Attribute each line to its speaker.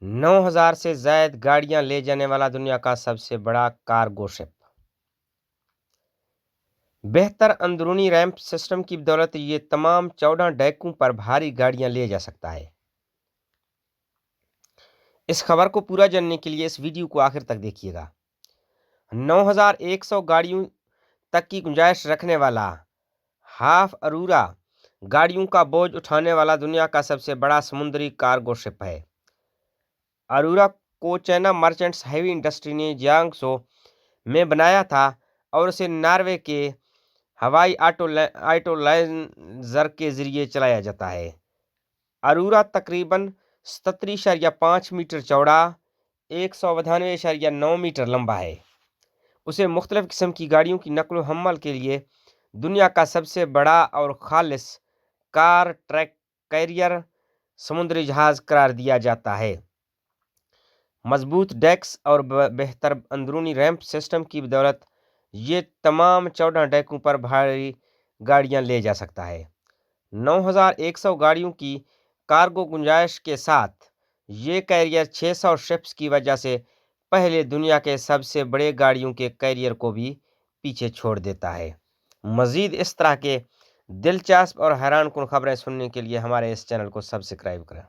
Speaker 1: 9,000 سے زائد گاڑیاں لے جانے والا دنیا کا سب سے بڑا کارگو شپ۔ بہتر اندرونی ریمپ سسٹم کی بدولت یہ تمام 14 ڈیکوں پر بھاری گاڑیاں لے جا سکتا ہے۔ اس خبر کو پورا جاننے کے لیے اس ویڈیو کو آخر تک دیکھیے گا۔ 9,100 گاڑیوں تک کی گنجائش رکھنے والا ہاف ارورا گاڑیوں کا بوجھ اٹھانے والا دنیا کا سب سے بڑا سمندری کارگو شپ ہے۔ ارورا کو چائنا مرچنٹس ہیوی انڈسٹری نے جیانگسو میں بنایا تھا اور اسے ناروے کے ہوائی آٹو لائنر کے ذریعے چلایا جاتا ہے۔ ارورا تقریباً 77.5 میٹر چوڑا، 192.9 میٹر لمبا ہے۔ اسے مختلف قسم کی گاڑیوں کی نقل و حمل کے لیے دنیا کا سب سے بڑا اور خالص کار ٹرک کیریئر سمندری جہاز قرار دیا جاتا ہے۔ مضبوط ڈیکس اور بہتر اندرونی ریمپ سسٹم کی بدولت یہ تمام 14 ڈیکوں پر بھاری گاڑیاں لے جا سکتا ہے۔ 9,100 گاڑیوں کی کارگو گنجائش کے ساتھ یہ کیریئر 600 شپس کی وجہ سے پہلے دنیا کے سب سے بڑے گاڑیوں کے کیریئر کو بھی پیچھے چھوڑ دیتا ہے۔ مزید اس طرح کے دلچسپ اور حیران کن خبریں سننے کے لیے ہمارے اس چینل کو سبسکرائب کریں۔